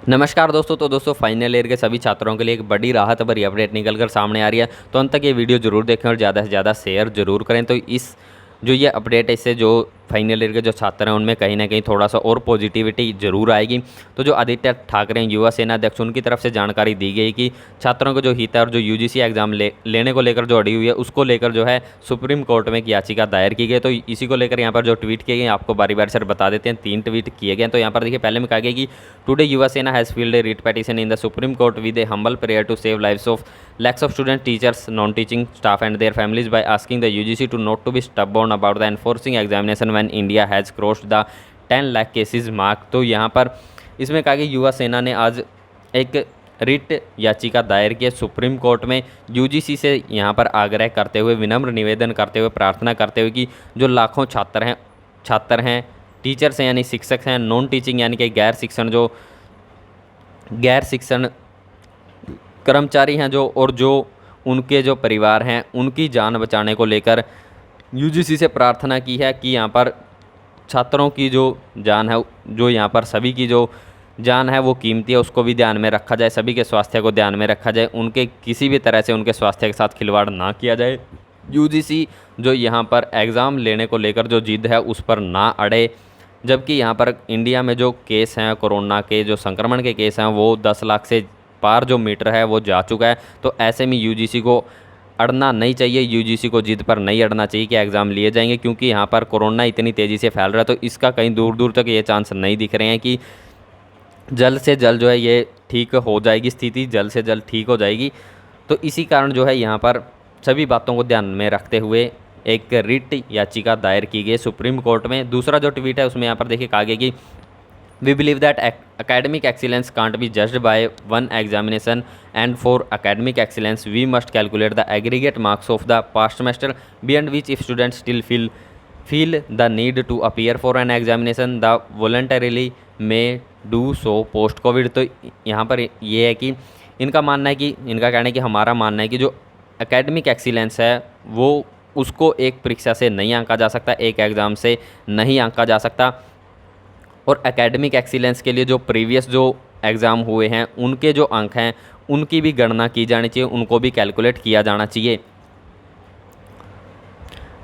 नमस्कार दोस्तों। तो दोस्तों फाइनल ईयर के सभी छात्रों के लिए एक बड़ी राहत भरी अपडेट निकल कर सामने आ रही है। तो अंत तक ये वीडियो जरूर देखें और ज़्यादा से ज़्यादा शेयर जरूर करें। तो इस जो ये अपडेट है इससे जो फाइनल ईयर के जो छात्र हैं उनमें कहीं ना कहीं थोड़ा सा और पॉजिटिविटी जरूर आएगी। तो जो आदित्य ठाकरे युवा सेना अध्यक्ष उनकी तरफ से जानकारी दी गई कि छात्रों को जो हित है और जो यूजीसी एग्जाम लेने को लेकर जो अड़ी हुई है उसको लेकर जो है सुप्रीम कोर्ट में एक याचिका दायर की गई। तो इसी को लेकर यहाँ पर जो ट्वीट किए गए आपको बारी बारी से बता देते हैं। 3 ट्वीट किए गए। तो यहाँ पर देखिए पहले में कहा गया कि today Yuva Sena has filed a writ petition in the Supreme Court with a humble prayer to save lives of lakhs of students, teachers, non-teaching staff and their families by asking the UGC to not to be stubborn about the enforcing examination when India has crossed the 10 lakh cases mark। तो यहाँ पर इसमें कहा कि युवा सेना ने आज एक रिट याचिका दायर की सुप्रीम कोर्ट में यूजीसी से यहाँ पर आग्रह करते हुए, विनम्र निवेदन करते हुए, प्रार्थना करते हुए कि जो लाखों छात्र हैं, टीचर्स हैं यानी शिक्षक हैं, नॉन टीचिंग यानी कि गैर शिक्षण कर्मचारी हैं जो, और जो उनके जो परिवार हैं उनकी जान बचाने को लेकर यूजीसी से प्रार्थना की है कि यहाँ पर छात्रों की जो जान है, जो यहाँ पर सभी की जो जान है वो कीमती है, उसको भी ध्यान में रखा जाए, सभी के स्वास्थ्य को ध्यान में रखा जाए, उनके किसी भी तरह से उनके स्वास्थ्य के साथ खिलवाड़ ना किया जाए। यूजीसी जो यहाँ पर एग्ज़ाम लेने को लेकर जो जिद है उस पर ना अड़े। जबकि यहाँ पर इंडिया में जो केस हैं, कोरोना के जो संक्रमण के केस हैं वो 10 लाख से पार जो मीटर है वो जा चुका है। तो ऐसे में यूजीसी को अड़ना नहीं चाहिए, यूजीसी को जिद पर नहीं अड़ना चाहिए कि एग्ज़ाम लिए जाएंगे, क्योंकि यहाँ पर कोरोना इतनी तेज़ी से फैल रहा है। तो इसका कहीं दूर दूर तक ये चांस नहीं दिख रहे हैं कि जल्द से जल्द जो है ये ठीक हो जाएगी, स्थिति जल्द से जल्द ठीक हो जाएगी। तो इसी कारण जो है यहाँ पर सभी बातों को ध्यान में रखते हुए एक रिट याचिका दायर की गई सुप्रीम कोर्ट में। दूसरा जो ट्वीट है उसमें यहाँ पर देखिए कहा गया कि We believe that academic excellence can't be judged by one examination, and for academic excellence, we must calculate the aggregate marks of the past semester, beyond which if students still feel the need to appear for an examination, the voluntarily may do so post COVID। तो यहाँ पर ये है कि इनका कहना है कि हमारा मानना है कि जो एकेडमिक एक्सीलेंस है वो उसको एक परीक्षा से नहीं आंका जा सकता, एक एग्ज़ाम से नहीं आंका जा सकता। और एकेडमिक एक्सीलेंस के लिए जो प्रीवियस जो एग्ज़ाम हुए हैं उनके जो अंक हैं उनकी भी गणना की जानी चाहिए, उनको भी कैलकुलेट किया जाना चाहिए।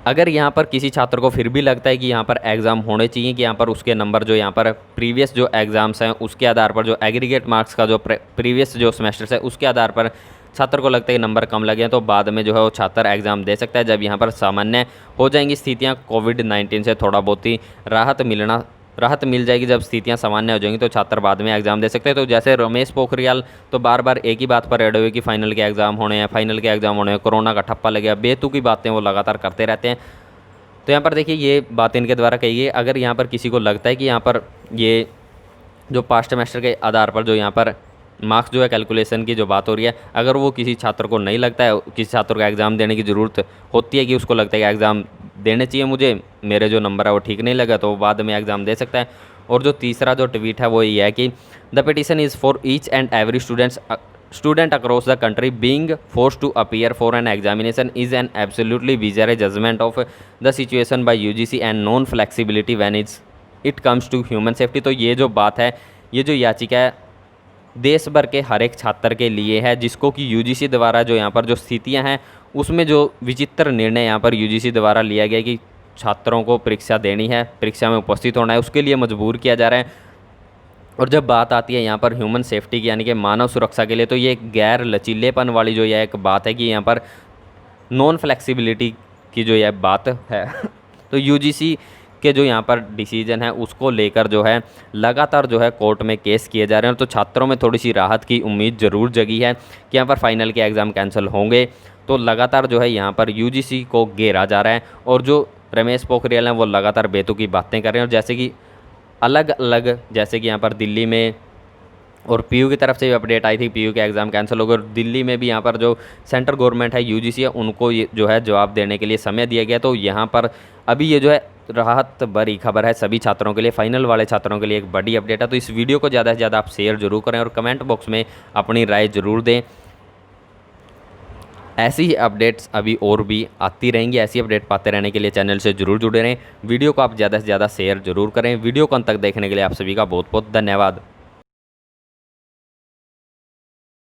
अगर यहाँ पर किसी छात्र को फिर भी लगता है कि यहाँ पर एग्ज़ाम होने चाहिए, कि यहाँ पर उसके नंबर जो यहाँ पर प्रीवियस जो एग्ज़ाम्स हैं उसके आधार पर जो एग्रीगेट मार्क्स का जो प्रीवियस जो सेमेस्टर्स है उसके आधार पर छात्र को लगता है कि नंबर कम लगे हैं, तो बाद में जो है वो छात्र एग्ज़ाम दे सकता है जब यहाँ पर सामान्य हो जाएंगी स्थितियाँ। कोविड-19 से थोड़ा बहुत ही राहत मिल जाएगी, जब स्थितियां सामान्य हो जाएंगी तो छात्र बाद में एग्ज़ाम दे सकते हैं। तो जैसे रमेश पोखरियाल तो बार बार एक ही बात पर अड़े हुए कि फाइनल के एग्ज़ाम होने हैं, कोरोना का ठप्पा लग गया, बेतुकी बातें वो लगातार करते रहते हैं। तो यहाँ पर देखिए ये बात इनके द्वारा कही गई। अगर यहाँ पर किसी को लगता है कि यहाँ पर ये जो पास्ट सेमेस्टर के आधार पर जो यहाँ पर मार्क्स जो है कैलकुलेशन की जो बात हो रही है, अगर वो किसी छात्र को नहीं लगता है, किसी छात्र को एग्ज़ाम देने की ज़रूरत होती है कि उसको लगता है कि एग्ज़ाम देने चाहिए मुझे, मेरे जो नंबर है वो ठीक नहीं लगा, तो वो बाद में एग्ज़ाम दे सकता है। और जो तीसरा जो ट्वीट है वो ये है कि the petition is for each and every student across the country being force to appear for an examination is an absolutely bizarre judgement of the situation by UGC and non flexibility when it comes to human safety. तो ये जो बात है, ये जो याचिका है देश भर के हर एक छात्र के लिए है, जिसको कि यूजीसी द्वारा जो यहाँ पर जो स्थितियाँ हैं उसमें जो विचित्र निर्णय यहाँ पर यूजीसी द्वारा लिया गया कि छात्रों को परीक्षा देनी है, परीक्षा में उपस्थित होना है, उसके लिए मजबूर किया जा रहा है। और जब बात आती है यहाँ पर ह्यूमन सेफ्टी की यानी कि मानव सुरक्षा के लिए, तो ये एक गैर लचीलेपन वाली जो यह एक बात है कि यहाँ पर नॉन फ्लेक्सिबिलिटी की जो यह बात है तो यूजीसी के जो यहाँ पर डिसीजन है उसको लेकर जो है लगातार जो है कोर्ट में केस किए जा रहे हैं। तो छात्रों में थोड़ी सी राहत की उम्मीद ज़रूर जगी है कि यहाँ पर फाइनल के एग्ज़ाम कैंसिल होंगे। तो लगातार जो है यहाँ पर यूजीसी को घेरा जा रहा है, और जो रमेश पोखरियाल हैं वो लगातार बेतुकी बातें कर रहे हैं। और जैसे कि अलग अलग जैसे कि यहाँ पर दिल्ली में और पीयू की तरफ से भी अपडेट आई थी, पीयू के एग्ज़ाम कैंसिल हो गए, और दिल्ली में भी यहाँ पर जो सेंट्रल गवर्नमेंट है यूजीसी है उनको ये जो है जवाब देने के लिए समय दिया गया। तो यहाँ पर अभी ये जो है राहत भरी खबर है सभी छात्रों के लिए, फाइनल वाले छात्रों के लिए एक बड़ी अपडेट है। तो इस वीडियो को ज़्यादा से ज़्यादा आप शेयर जरूर करें और कमेंट बॉक्स में अपनी राय ज़रूर दें। ऐसी ही अपडेट्स अभी और भी आती रहेंगी, ऐसी अपडेट पाते रहने के लिए चैनल से जरूर जुड़े रहें। वीडियो को आप ज़्यादा से ज़्यादा शेयर जरूर करें। वीडियो को अंत तक देखने के लिए आप सभी का बहुत बहुत धन्यवाद।